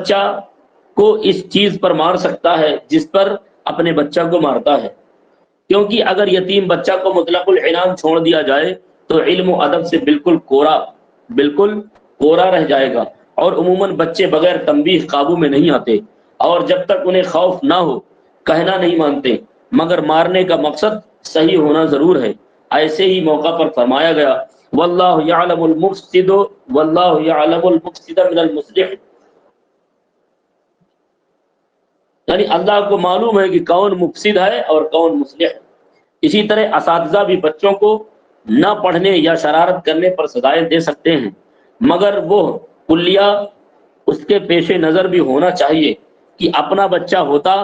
بچہ کو اس چیز پر مار سکتا ہے جس پر اپنے بچہ کو مارتا ہے، کیونکہ اگر یتیم بچہ کو مطلق العنان چھوڑ دیا جائے تو علم و ادب سے بالکل کورا رہ جائے گا، اور عموماً بچے بغیر تنبیہ قابو میں نہیں آتے، اور جب تک انہیں خوف نہ ہو کہنا نہیں مانتے، مگر مارنے کا مقصد صحیح ہونا ضرور ہے۔ ایسے ہی موقع پر فرمایا گیا واللہ یعلم المفسد واللہ یعلم المفسد من المصلح، یعنی اللہ کو معلوم ہے کہ کون مفسد ہے اور کون مصلح ہے۔ اسی طرح اساتذہ بھی بچوں کو نہ پڑھنے یا شرارت کرنے پر سزائیں دے سکتے ہیں، مگر وہ کلیہ اس کے پیش نظر بھی ہونا چاہیے کہ اپنا بچہ ہوتا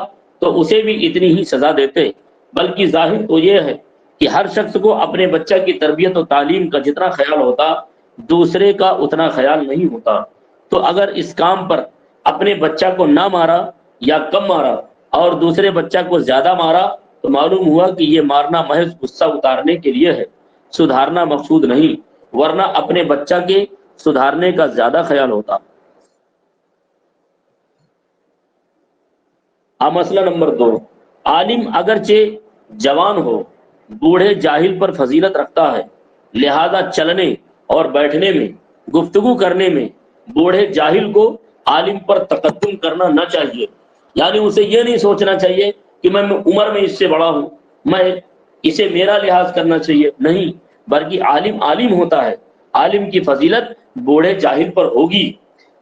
تو اسے بھی اتنی ہی سزا دیتے، بلکہ ظاہر تو یہ ہے کہ ہر شخص کو اپنے بچہ کی تربیت و تعلیم کا جتنا خیال ہوتا دوسرے کا اتنا خیال نہیں ہوتا۔ تو اگر اس کام پر اپنے بچہ کو نہ مارا یا کم مارا اور دوسرے بچہ کو زیادہ مارا تو معلوم ہوا کہ یہ مارنا محض غصہ اتارنے کے لیے ہے، سدھارنا مقصود نہیں، ورنہ اپنے بچہ کے سدھارنے کا زیادہ خیال ہوتا۔ مسئلہ نمبر 2، عالم اگرچہ جوان ہو بوڑھے جاہل پر فضیلت رکھتا ہے، لہذا چلنے اور بیٹھنے میں، گفتگو کرنے میں بوڑھے جاہل کو عالم پر تقدم کرنا نہ چاہیے، یعنی اسے یہ نہیں سوچنا چاہیے کہ میں عمر میں اس سے بڑا ہوں، میں اسے میرا لحاظ کرنا چاہیے، نہیں، بلکہ عالم عالم ہوتا ہے، عالم کی فضیلت بوڑھے جاہل پر ہوگی،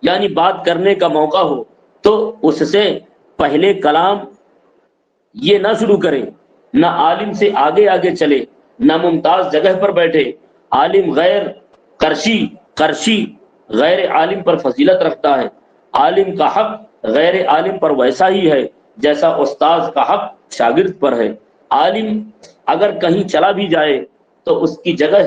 یعنی بات کرنے کا موقع ہو تو اس سے پہلے کلام یہ نہ شروع کرے، نہ عالم سے آگے آگے چلے، نہ ممتاز جگہ پر بیٹھے۔ عالم غیر کرشی غیر عالم پر فضیلت رکھتا ہے، عالم کا حق غیر عالم پر ویسا ہی ہے جیسا استاذ کا حق شاگرد پر ہے۔ عالم اگر کہیں چلا بھی جائے تو اس کی جگہ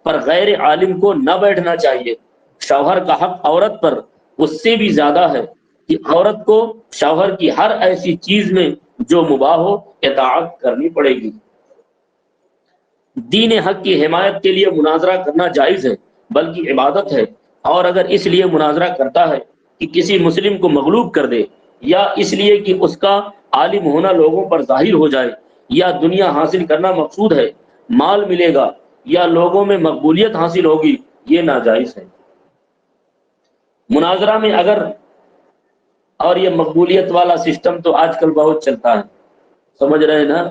پر غیر عالم کو نہ بیٹھنا چاہیے۔ شوہر کا حق عورت پر اس سے بھی زیادہ ہے کہ عورت کو شوہر کی ہر ایسی چیز میں جو مباح ہو اطاعت کرنی پڑے گی۔ دین حق کی حمایت کے لیے مناظرہ کرنا جائز ہے، بلکہ عبادت ہے، اور اگر اس لیے مناظرہ کرتا ہے کہ کسی مسلم کو مغلوب کر دے، یا اس لیے کہ اس کا عالم ہونا لوگوں پر ظاہر ہو جائے، یا دنیا حاصل کرنا مقصود ہے، مال ملے گا یا لوگوں میں مقبولیت حاصل ہوگی، یہ ناجائز ہے۔ مناظرہ میں اگر، اور یہ مقبولیت والا سسٹم تو آج کل بہت چلتا ہے، سمجھ رہے ہیں نا،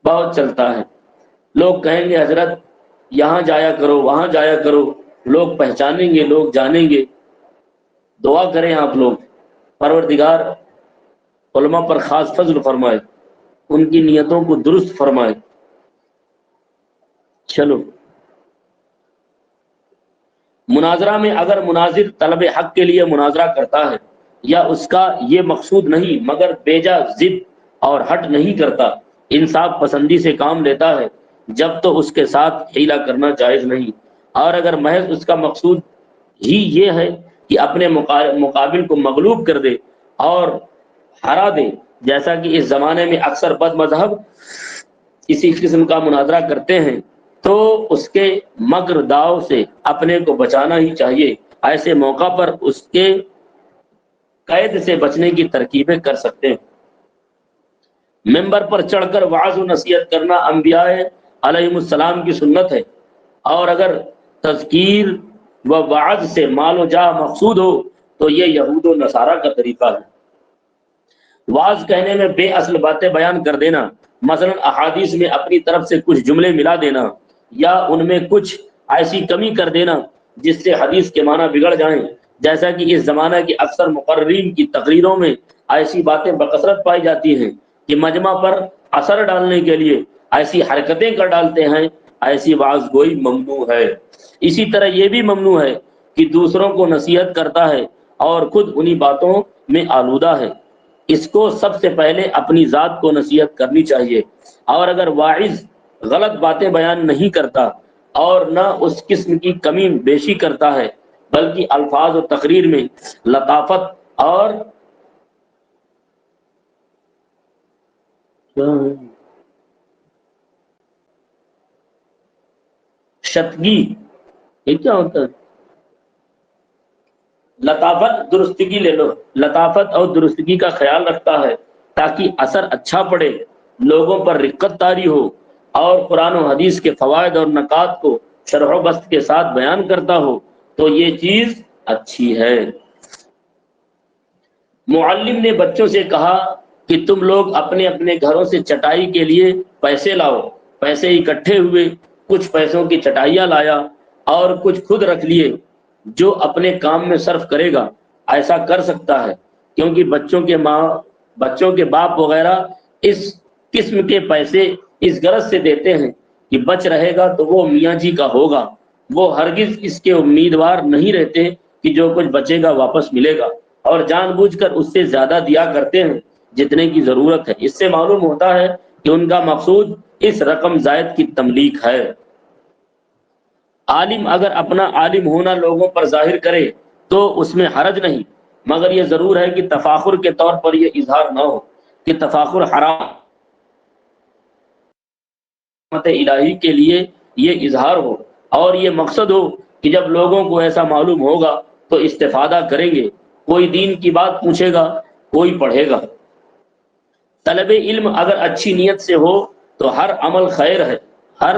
بہت چلتا ہے۔ لوگ کہیں گے حضرت یہاں جایا کرو وہاں جایا کرو، لوگ پہچانیں گے، لوگ جانیں گے۔ دعا کریں آپ لوگ پروردگار علماء پر خاص فضل فرمائے، ان کی نیتوں کو درست فرمائے۔ چلو، مناظرہ میں اگر مناظر طلب حق کے لیے مناظرہ کرتا ہے یا اس کا یہ مقصود نہیں مگر بیجا ضد اور ہٹ نہیں کرتا، انصاف پسندی سے کام لیتا ہے، جب تو اس کے ساتھ حیلہ کرنا جائز نہیں، اور اگر محض اس کا مقصود ہی یہ ہے کہ اپنے مقابل کو مغلوب کر دے اور ہرا دے، جیسا کہ اس زمانے میں اکثر بد مذہب اسی قسم کا مناظرہ کرتے ہیں، تو اس کے مکر داؤ سے اپنے کو بچانا ہی چاہیے۔ ایسے موقع پر اس کے قید سے بچنے کی ترکیبیں کر سکتے ہیں۔ ممبر پر چڑھ کر وعظ و نصیحت کرنا انبیاء علیہم السلام کی سنت ہے، اور اگر تذکیر و وعظ سے مال و جاہ مقصود ہو تو یہ یہود و نصارہ کا طریقہ ہے۔ وعظ کہنے میں بے اصل باتیں بیان کر دینا، مثلا احادیث میں اپنی طرف سے کچھ جملے ملا دینا، یا ان میں کچھ ایسی کمی کر دینا جس سے حدیث کے معنی بگڑ جائیں، جیسا کہ اس زمانہ کی اکثر مقررین کی تقریروں میں ایسی باتیں بکثرت پائی جاتی ہیں کہ مجمع پر اثر ڈالنے کے لیے ایسی حرکتیں کر ڈالتے ہیں، ایسی وعظ گوئی ممنوع ہے۔ اسی طرح یہ بھی ممنوع ہے کہ دوسروں کو نصیحت کرتا ہے اور خود انہی باتوں میں آلودہ ہے، اس کو سب سے پہلے اپنی ذات کو نصیحت کرنی چاہیے، اور اگر واعظ غلط باتیں بیان نہیں کرتا اور نہ اس قسم کی کمی بیشی کرتا ہے، بلکہ الفاظ و تقریر میں لطافت اور شتگی، یہ کیا ہوتا ہے، لطافت درستگی لے لو، لطافت اور درستگی کا خیال رکھتا ہے تاکہ اثر اچھا پڑے، لوگوں پر رقت طاری ہو، اور قرآن و حدیث کے فوائد اور نکات کو شرح و بسط کے ساتھ بیان کرتا ہو، تو یہ چیز اچھی ہے۔ معلم نے بچوں سے کہا کہ تم لوگ اپنے اپنے گھروں سے چٹائی کے لیے پیسے لاؤ۔ پیسے اکٹھے ہوئے، کچھ پیسوں کی چٹائیاں لایا اور کچھ خود رکھ لیے۔ جو اپنے کام میں صرف کرے گا ایسا کر سکتا ہے، کیونکہ بچوں کے باپ وغیرہ اس قسم کے پیسے اس غرض سے دیتے ہیں کہ بچ رہے گا تو وہ میاں جی کا ہوگا، وہ ہرگز اس کے امیدوار نہیں رہتے کہ جو کچھ بچے گا واپس ملے گا، اور جان بوجھ کر اس سے زیادہ دیا کرتے ہیں جتنے کی ضرورت ہے۔ اس سے معلوم ہوتا ہے کہ ان کا مقصود اس رقم زائد کی تملیک ہے۔ عالم اگر اپنا عالم ہونا لوگوں پر ظاہر کرے تو اس میں حرج نہیں، مگر یہ ضرور ہے کہ تفاخر کے طور پر یہ اظہار نہ ہو کہ تفاخر حرام الہی کے لیے یہ اظہار ہو، اور یہ مقصد ہو کہ جب لوگوں کو ایسا معلوم ہوگا تو استفادہ کریں گے، کوئی دین کی بات پوچھے گا، کوئی پڑھے گا۔ طلب علم اگر اچھی نیت سے ہو تو ہر عمل خیر ہے، ہر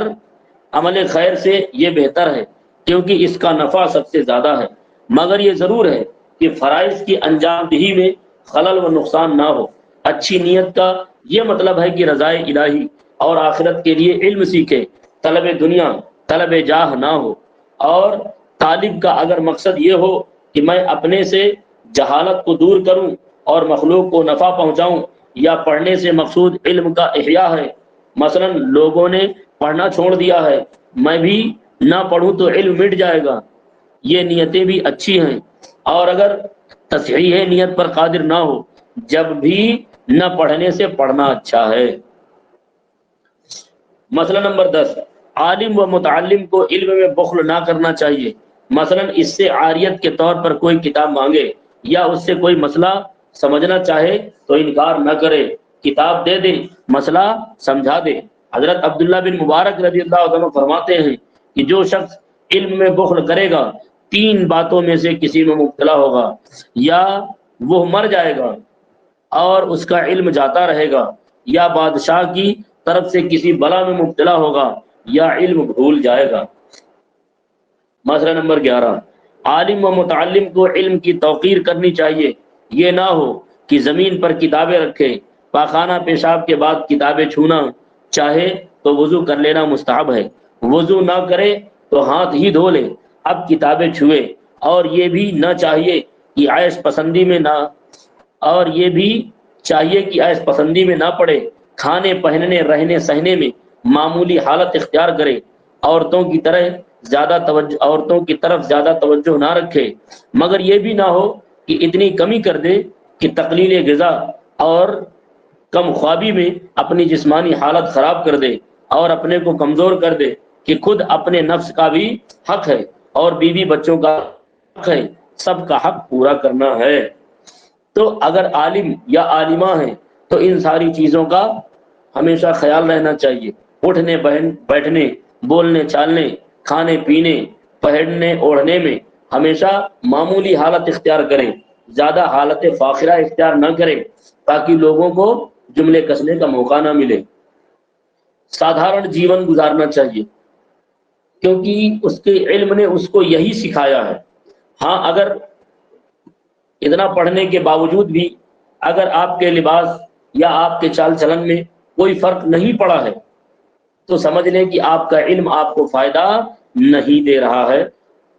عمل خیر سے یہ بہتر ہے، کیونکہ اس کا نفع سب سے زیادہ ہے، مگر یہ ضرور ہے کہ فرائض کی انجام دہی میں خلل و نقصان نہ ہو۔ اچھی نیت کا یہ مطلب ہے کہ رضائے الہی اور آخرت کے لیے علم سیکھے، طلب دنیا طلب جاہ نہ ہو۔ اور طالب کا اگر مقصد یہ ہو کہ میں اپنے سے جہالت کو دور کروں اور مخلوق کو نفع پہنچاؤں، یا پڑھنے سے مقصود علم کا احیاء ہے، مثلا لوگوں نے پڑھنا چھوڑ دیا ہے، میں بھی نہ پڑھوں تو علم مٹ جائے گا، یہ نیتیں بھی اچھی ہیں۔ اور اگر تصحیح نیت پر قادر نہ ہو، جب بھی نہ پڑھنے سے پڑھنا اچھا ہے۔ مسئلہ نمبر 10، عالم و متعلم کو علم میں بخل نہ کرنا چاہیے۔ مثلا اس سے عاریت کے طور پر کوئی کتاب مانگے یا اس سے کوئی مسئلہ سمجھنا چاہے تو انکار نہ کرے، کتاب دے دے، مسئلہ سمجھا دے۔ حضرت عبداللہ بن مبارک رضی اللہ عنہ فرماتے ہیں کہ جو شخص علم میں بخل کرے گا، تین باتوں میں سے کسی میں مبتلا ہوگا، یا وہ مر جائے گا اور اس کا علم جاتا رہے گا، یا بادشاہ کی طرف سے کسی بلا میں مبتلا ہوگا، یا علم بھول جائے گا۔ مسئلہ نمبر 11، عالم و متعلم کو علم کی توقیر کرنی چاہیے، یہ نہ ہو کہ زمین پر کتابیں رکھے، پاخانہ پیشاب کے بعد کتابیں چھونا، چاہے تو وضو کر لینا مستحب ہے، وضو نہ کرے تو ہاتھ ہی دھو لے، اب کتابیں چھوئے۔ اور یہ بھی نہ چاہیے کہ عیش پسندی میں نہ اور یہ بھی چاہیے کہ عیش پسندی میں نہ پڑے، کھانے پہننے رہنے سہنے میں معمولی حالت اختیار کرے، عورتوں کی طرف زیادہ توجہ نہ رکھے، مگر یہ بھی نہ ہو کہ اتنی کمی کر دے کہ تقلیل غذا اور کم خوابی میں اپنی جسمانی حالت خراب کر دے، اور اپنے کو کمزور کر دے کہ خود اپنے نفس کا بھی حق ہے اور بیوی بچوں کا حق ہے، سب کا حق پورا کرنا ہے۔ تو اگر عالم یا عالمہ ہیں تو ان ساری چیزوں کا ہمیشہ خیال رہنا چاہیے، اٹھنے بیٹھنے، بولنے چالنے، کھانے پینے، پہننے اوڑھنے میں ہمیشہ معمولی حالت اختیار کریں، زیادہ حالت فاخرہ اختیار نہ کریں تاکہ لوگوں کو جملے کسنے کا موقع نہ ملے۔ سادھارن جیون گزارنا چاہیے، کیونکہ اس کے علم نے اس کو یہی سکھایا ہے۔ ہاں، اگر اتنا پڑھنے کے باوجود بھی اگر آپ کے لباس یا آپ کے چال چلن میں کوئی فرق نہیں پڑا ہے تو سمجھ لیں کہ آپ کا علم آپ کو فائدہ نہیں دے رہا ہے۔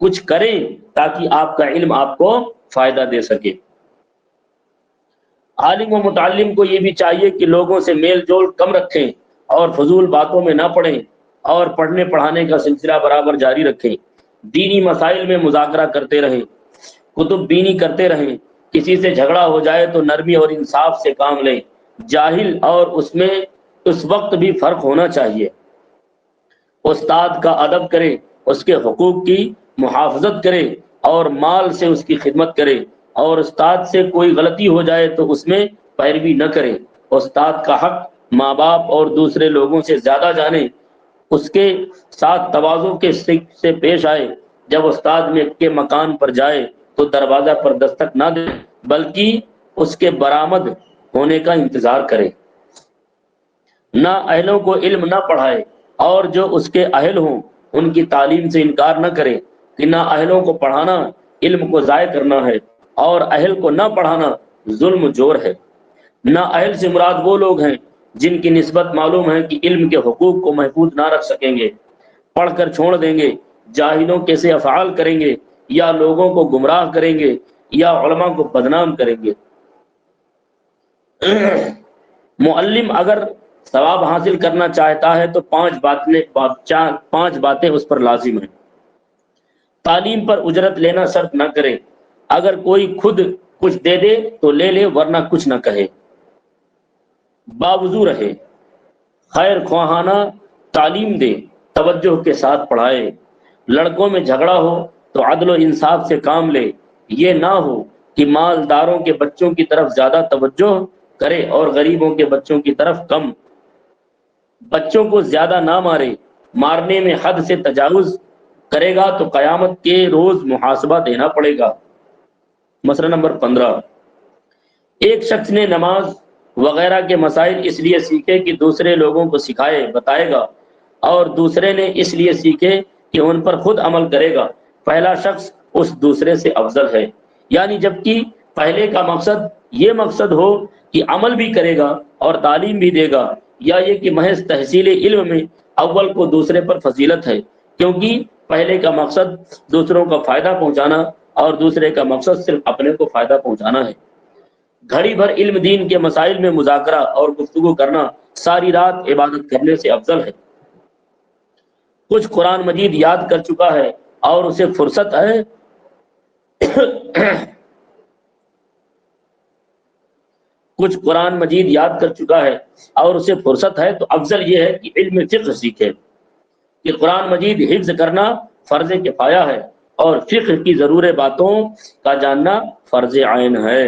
کچھ کریں تاکہ آپ کا علم آپ کو فائدہ دے سکے۔ عالم و متعلم کو یہ بھی چاہیے کہ لوگوں سے میل جول کم رکھیں اور فضول باتوں میں نہ پڑیں، اور پڑھنے پڑھانے کا سلسلہ برابر جاری رکھیں، دینی مسائل میں مذاکرہ کرتے رہیں، کتب بینی کرتے رہیں، کسی سے جھگڑا ہو جائے تو نرمی اور انصاف سے کام لیں، جاہل اور اس میں اس وقت بھی فرق ہونا چاہیے۔ استاد کا ادب کرے، اس کے حقوق کی محافظت کرے اور مال سے اس کی خدمت کرے، اور استاد سے کوئی غلطی ہو جائے تو اس میں پیروی نہ کرے۔ استاد کا حق ماں باپ اور دوسرے لوگوں سے زیادہ جانے، اس کے ساتھ تواضع کے سے پیش آئے، جب استاد کے مکان پر جائے تو دروازہ پر دستک نہ دے بلکہ اس کے برآمد ہونے کا انتظار کرے۔ نہ اہلوں کو علم نہ پڑھائے اور جو اس کے اہل ہوں ان کی تعلیم سے انکار نہ کرے کہ نہ اہلوں کو پڑھانا علم کو ضائع کرنا ہے اور اہل کو نہ پڑھانا ظلم و جور ہے۔ نہ اہل سے مراد وہ لوگ ہیں جن کی نسبت معلوم ہے کہ علم کے حقوق کو محفوظ نہ رکھ سکیں گے، پڑھ کر چھوڑ دیں گے، جاہلوں کے سے افعال کریں گے یا لوگوں کو گمراہ کریں گے یا علماء کو بدنام کریں گے۔ معلم اگر ثواب حاصل کرنا چاہتا ہے تو پانچ باتیں اس پر لازم ہیں۔ تعلیم پر اجرت لینا شرط نہ کرے، اگر کوئی خود کچھ دے دے تو لے لے ورنہ کچھ نہ کہے۔ باوضو رہے، خیر خواہانہ تعلیم دے، توجہ کے ساتھ پڑھائے۔ لڑکوں میں جھگڑا ہو تو عدل و انصاف سے کام لے، یہ نہ ہو کہ مالداروں کے بچوں کی طرف زیادہ توجہ کرے اور غریبوں کے بچوں کی طرف کم۔ بچوں کو زیادہ نہ مارے، مارنے میں حد سے تجاوز کرے گا تو قیامت کے روز محاسبہ دینا پڑے گا۔ مسئلہ نمبر 15، ایک شخص نے نماز وغیرہ کے مسائل اس لیے سیکھے کہ دوسرے لوگوں کو سکھائے بتائے گا، اور دوسرے نے اس لیے سیکھے کہ ان پر خود عمل کرے گا۔ پہلا شخص اس دوسرے سے افضل ہے، یعنی جبکہ پہلے کا مقصد یہ مقصد ہو کہ عمل بھی کرے گا اور تعلیم بھی دے گا، یا یہ کہ محض تحصیل علم میں اول کو دوسرے پر فضیلت ہے، کیونکہ پہلے کا مقصد دوسروں کا فائدہ پہنچانا اور دوسرے کا مقصد صرف اپنے کو فائدہ پہنچانا ہے۔ گھڑی بھر علم دین کے مسائل میں مذاکرہ اور گفتگو کرنا ساری رات عبادت کرنے سے افضل ہے۔ کچھ قرآن مجید یاد کر چکا ہے اور اسے فرصت ہے کچھ قرآن مجید یاد کر چکا ہے اور اسے فرصت ہے تو افضل یہ ہے کہ علم فقہ سیکھے، کہ قرآن مجید حفظ کرنا فرض کفایہ ہے اور فقہ کی ضرور باتوں کا جاننا فرض عین ہے۔